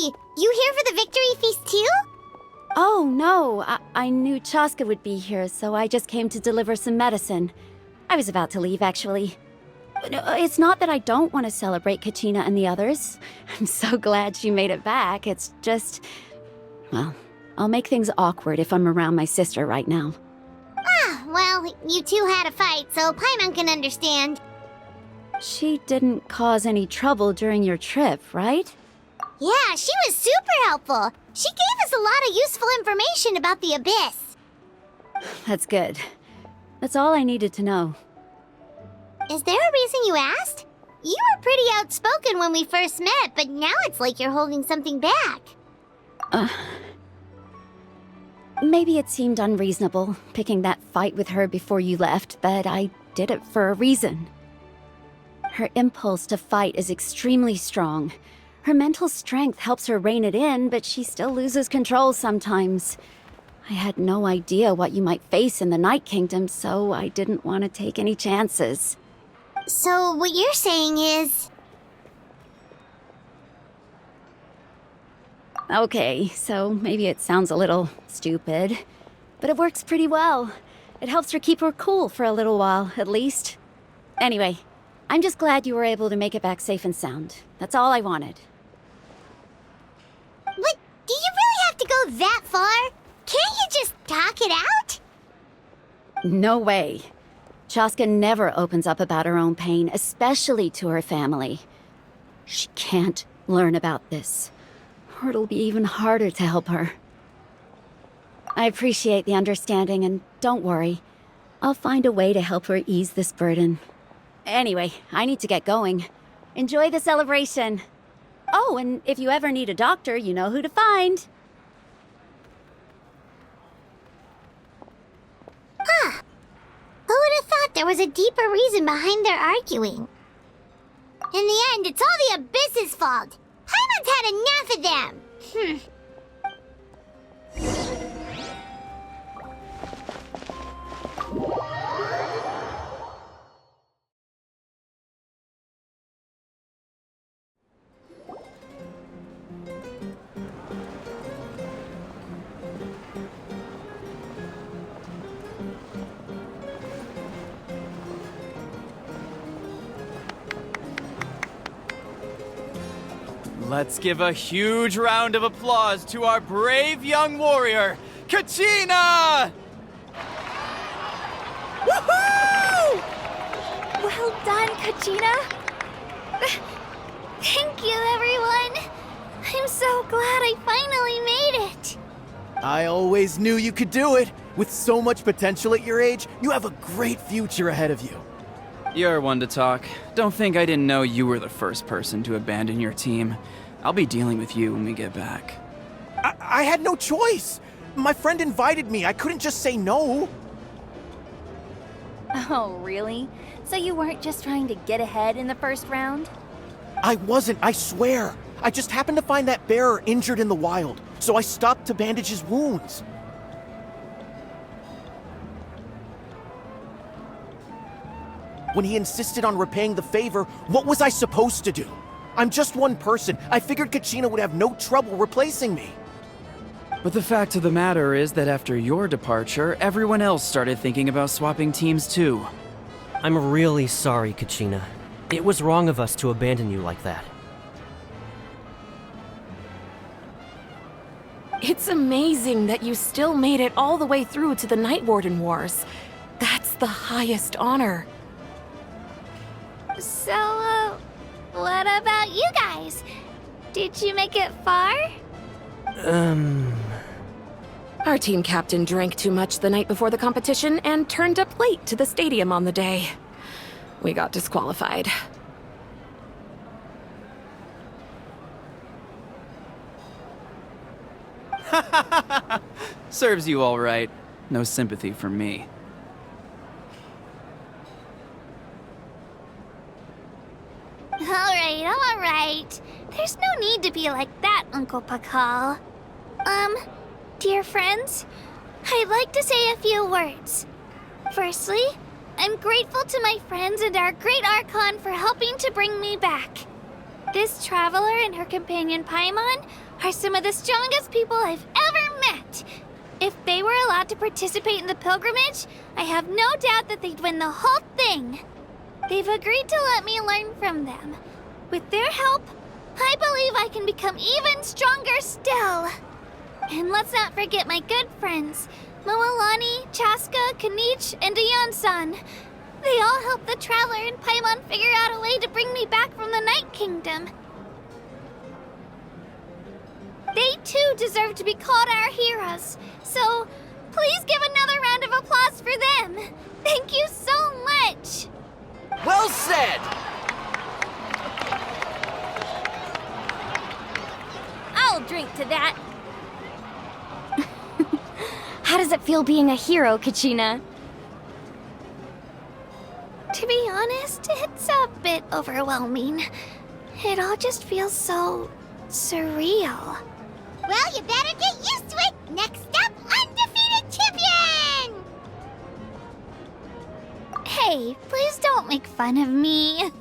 Hey, you here for the victory feast too? Oh, no. I knew Chaska would be here, so I just came to deliver some medicine. I was about to leave, actually. No, it's not that I don't want to celebrate Kachina and the others. I'm so glad she made it back. It's just... Well, I'll make things awkward if I'm around my sister right now. Ah, well, you two had a fight, so Paimon can understand. She didn't cause any trouble during your trip, right? Yeah, she was super helpful. She gave us a lot of useful information about the Abyss. That's good. That's all I needed to know. Is there a reason you asked? You were pretty outspoken when we first met, but now it's like you're holding something back. Maybe it seemed unreasonable, picking that fight with her before you left, but I did it for a reason. Her impulse to fight is extremely strong. Her mental strength helps her rein it in, but she still loses control sometimes. I had no idea what you might face in the Night Kingdom, so I didn't want to take any chances. So what you're saying is... Okay, so maybe it sounds a little stupid, but it works pretty well. It helps her keep her cool for a little while, at least. Anyway, I'm just glad you were able to make it back safe and sound. That's all I wanted. But do you really have to go that far? Can't you just talk it out? No way. Chaska never opens up about her own pain, especially to her family. She can't learn about this, or it'll be even harder to help her. I appreciate the understanding, and don't worry. I'll find a way to help her ease this burden. Anyway, I need to get going. Enjoy the celebration. Oh, and if you ever need a doctor, you know who to find. Huh. Who would have thought there was a deeper reason behind their arguing? In the end, it's all the Abyss's fault. Paimon's had enough of them. Let's give a huge round of applause to our brave young warrior, Kachina! Woohoo! Well done, Kachina! Thank you, everyone! I'm so glad I finally made it! I always knew you could do it. With so much potential at your age, you have a great future ahead of you. You're one to talk. Don't think I didn't know you were the first person to abandon your team. I'll be dealing with you when we get back. I had no choice. My friend invited me. I couldn't just say no. Oh, really? So you weren't just trying to get ahead in the first round? I wasn't, I swear. I just happened to find that bearer injured in the wild, so I stopped to bandage his wounds. When he insisted on repaying the favor, what was I supposed to do? I'm just one person. I figured Kachina would have no trouble replacing me. But the fact of the matter is that after your departure, everyone else started thinking about swapping teams too. I'm really sorry, Kachina. It was wrong of us to abandon you like that. It's amazing that you still made it all the way through to the Night Warden Wars. That's the highest honor. So, what about you guys? Did you make it far? Our team captain drank too much the night before the competition and turned up late to the stadium on the day. We got disqualified. Serves you all right. No sympathy for me. All right. There's no need to be like that, Uncle Pakal. Dear friends, I'd like to say a few words. Firstly, I'm grateful to my friends and our great Archon for helping to bring me back. This traveler and her companion Paimon are some of the strongest people I've ever met. If they were allowed to participate in the pilgrimage, I have no doubt that they'd win the whole thing. They've agreed to let me learn from them. With their help, I believe I can become even stronger still. And let's not forget my good friends, Moalani, Chaska, Kanich, and Ayan-san. They all helped the Traveler and Paimon figure out a way to bring me back from the Night Kingdom. They too deserve to be called our heroes, so please give another round of applause for them. Thank you so much! Well said! I'll drink to that. How does it feel being a hero, Kachina? To be honest, it's a bit overwhelming. It all just feels so surreal. Well, you better get used to it! Next up, undefeated champion! Hey, please don't make fun of me.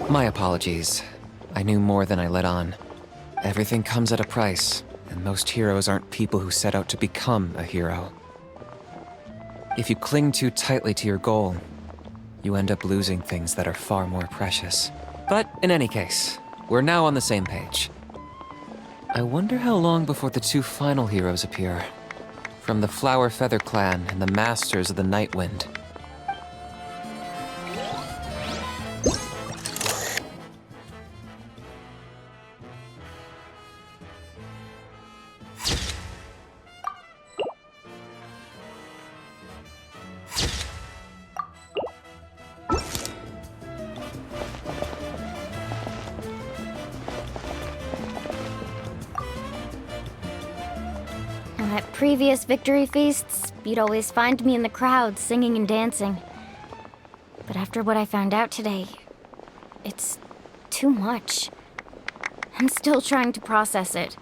My apologies. I knew more than I let on. Everything comes at a price, and most heroes aren't people who set out to become a hero. If you cling too tightly to your goal, you end up losing things that are far more precious. But in any case, we're now on the same page. I wonder how long before the two final heroes appear. From the Flower Feather Clan and the Masters of the Night Wind. At previous victory feasts, you'd always find me in the crowd singing and dancing. But after what I found out today, it's too much. I'm still trying to process it.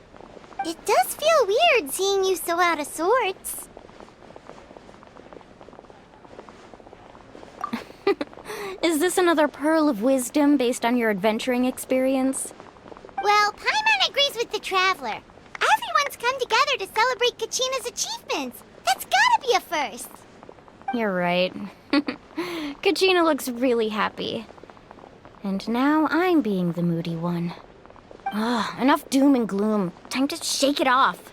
It does feel weird seeing you so out of sorts. Is this another pearl of wisdom based on your adventuring experience? Well, Paimon agrees with the Traveler. Everyone's come together to celebrate Kachina's achievements. That's gotta be a first. You're right. Kachina looks really happy. And now I'm being the moody one. Enough doom and gloom. Time to shake it off.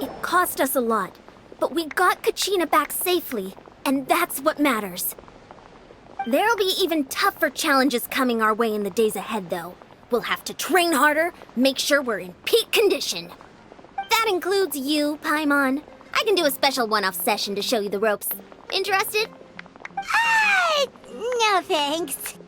It cost us a lot, but we got Kachina back safely, and that's what matters. There'll be even tougher challenges coming our way in the days ahead, though. We'll have to train harder, make sure we're in peak condition. That includes you, Paimon. I can do a special one-off session to show you the ropes. Interested? No thanks.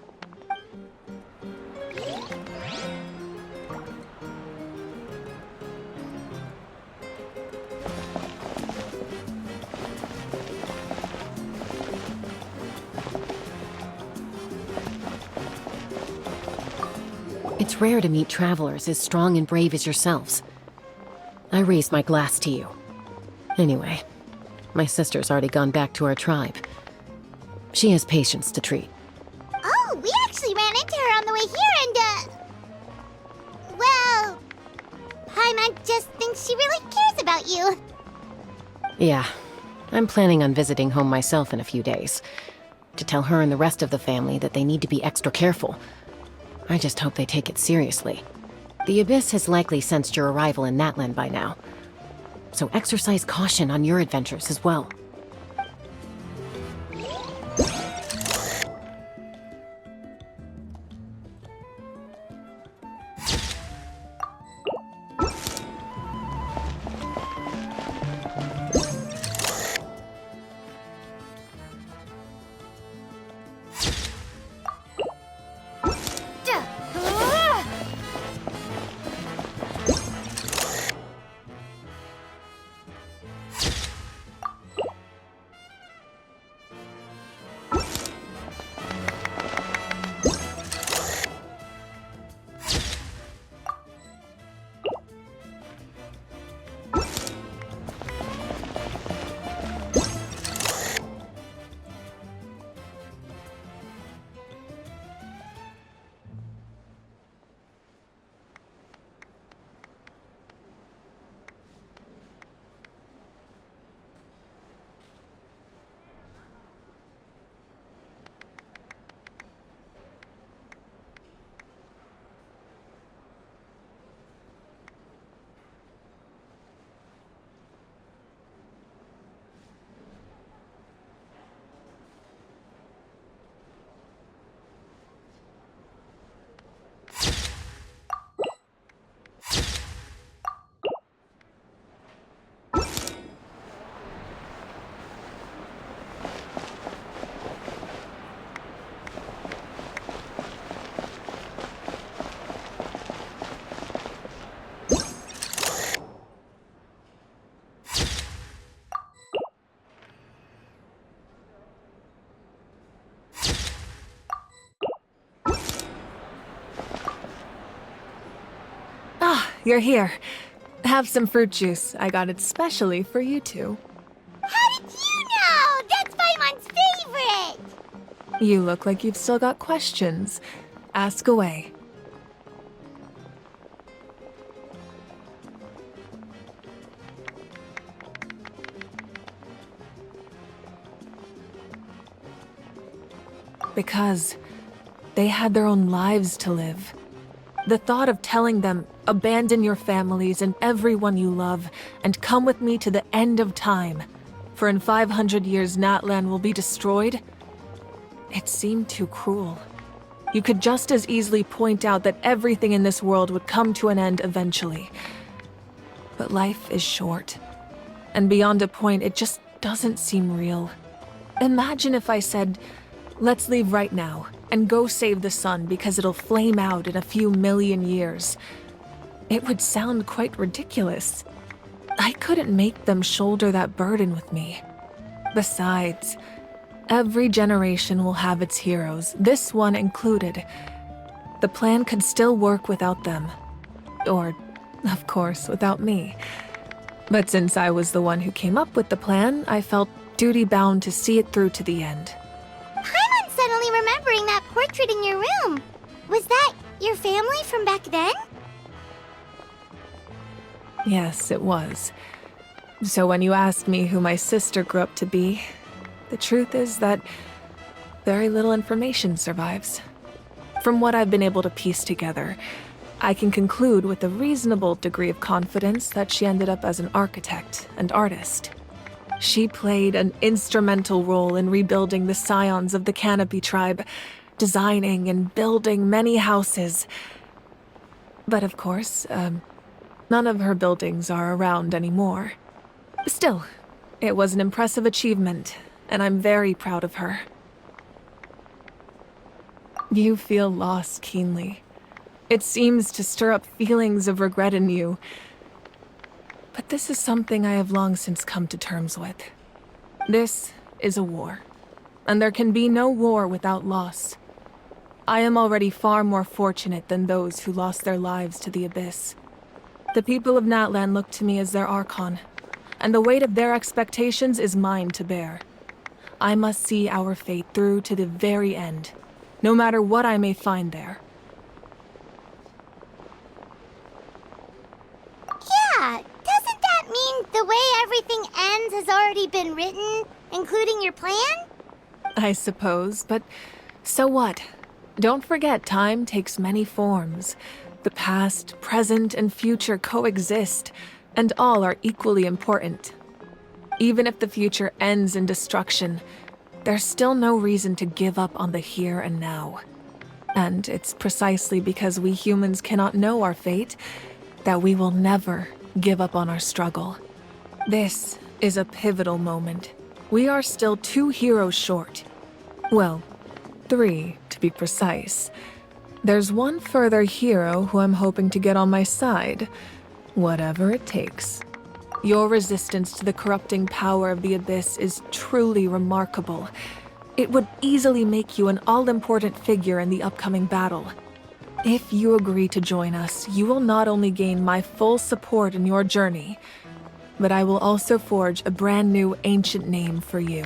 It's rare to meet travelers as strong and brave as yourselves. I raised my glass to you. Anyway, my sister's already gone back to our tribe. She has patients to treat. Oh, we actually ran into her on the way here and, well, Paimon just thinks she really cares about you. Yeah, I'm planning on visiting home myself in a few days. To tell her and the rest of the family that they need to be extra careful. I just hope they take it seriously. The Abyss has likely sensed your arrival in Natlan by now. So exercise caution on your adventures as well. you're here. Have some fruit juice. I got it specially for you two. How did you know? That's Paimon's favorite! You look like you've still got questions. Ask away. Because they had their own lives to live. The thought of telling them, abandon your families and everyone you love, and come with me to the end of time, for in 500 years Natlan will be destroyed, it seemed too cruel. You could just as easily point out that everything in this world would come to an end eventually. But life is short, and beyond a point, it just doesn't seem real. Imagine if I said, let's leave right now and go save the sun because it'll flame out in a few million years. It would sound quite ridiculous. I couldn't make them shoulder that burden with me. Besides, every generation will have its heroes, this one included. The plan could still work without them. Or, of course, without me. But since I was the one who came up with the plan, I felt duty-bound to see it through to the end. Paimon's suddenly remembering that portrait in your room. Was that your family from back then? Yes, it was. So when you asked me who my sister grew up to be, the truth is that very little information survives. From what I've been able to piece together, I can conclude with a reasonable degree of confidence that she ended up as an architect and artist. She played an instrumental role in rebuilding the scions of the Canopy tribe, designing and building many houses. But of course, none of her buildings are around anymore. Still, it was an impressive achievement, and I'm very proud of her. You feel loss keenly. It seems to stir up feelings of regret in you. But this is something I have long since come to terms with. This is a war, and there can be no war without loss. I am already far more fortunate than those who lost their lives to the Abyss. The people of Natlan look to me as their Archon, and the weight of their expectations is mine to bear. I must see our fate through to the very end, no matter what I may find there. Yeah, doesn't that mean the way everything ends has already been written, including your plan? I suppose, but so what? Don't forget, time takes many forms. The past, present, and future coexist, and all are equally important. Even if the future ends in destruction, there's still no reason to give up on the here and now. And it's precisely because we humans cannot know our fate that we will never give up on our struggle. This is a pivotal moment. We are still 2 heroes short. Well, 3 to be precise. There's one further hero who I'm hoping to get on my side, whatever it takes. Your resistance to the corrupting power of the Abyss is truly remarkable. It would easily make you an all-important figure in the upcoming battle. If you agree to join us, you will not only gain my full support in your journey, but I will also forge a brand new ancient name for you.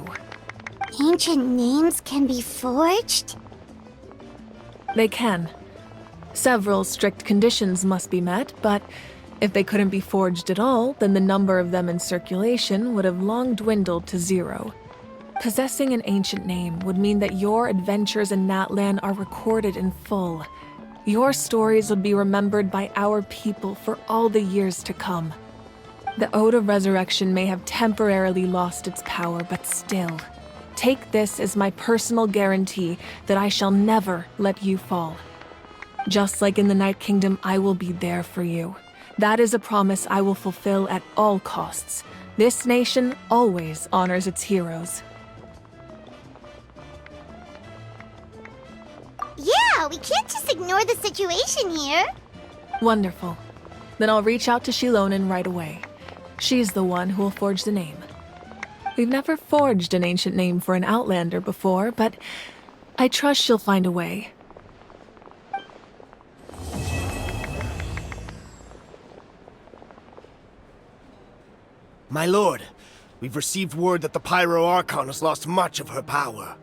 Ancient names can be forged? They can. Several strict conditions must be met, but if they couldn't be forged at all, then the number of them in circulation would have long dwindled to 0. Possessing an ancient name would mean that your adventures in Natlan are recorded in full. Your stories would be remembered by our people for all the years to come. The Ode of Resurrection may have temporarily lost its power, but still, take this as my personal guarantee that I shall never let you fall. Just like in the Night Kingdom, I will be there for you. That is a promise I will fulfill at all costs. This nation always honors its heroes. Yeah, we can't just ignore the situation here. Wonderful. Then I'll reach out to Shilonen right away. She's the one who will forge the name. We've never forged an ancient name for an Outlander before, but I trust she'll find a way. My lord, we've received word that the Pyro Archon has lost much of her power.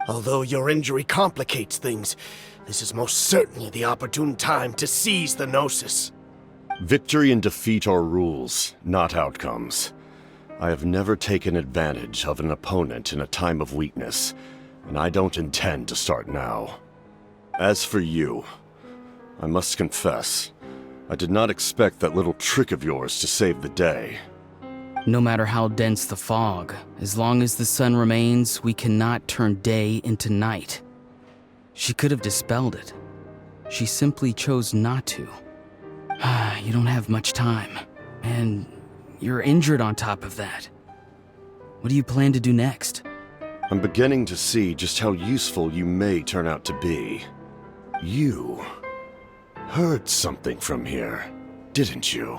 Although your injury complicates things, this is most certainly the opportune time to seize the Gnosis. Victory and defeat are rules, not outcomes. I have never taken advantage of an opponent in a time of weakness, and I don't intend to start now. As for you, I must confess, I did not expect that little trick of yours to save the day. No matter how dense the fog, as long as the sun remains, we cannot turn day into night. She could have dispelled it. She simply chose not to. You don't have much time, and you're injured on top of that. What do you plan to do next? I'm beginning to see just how useful you may turn out to be. You heard something from here, didn't you?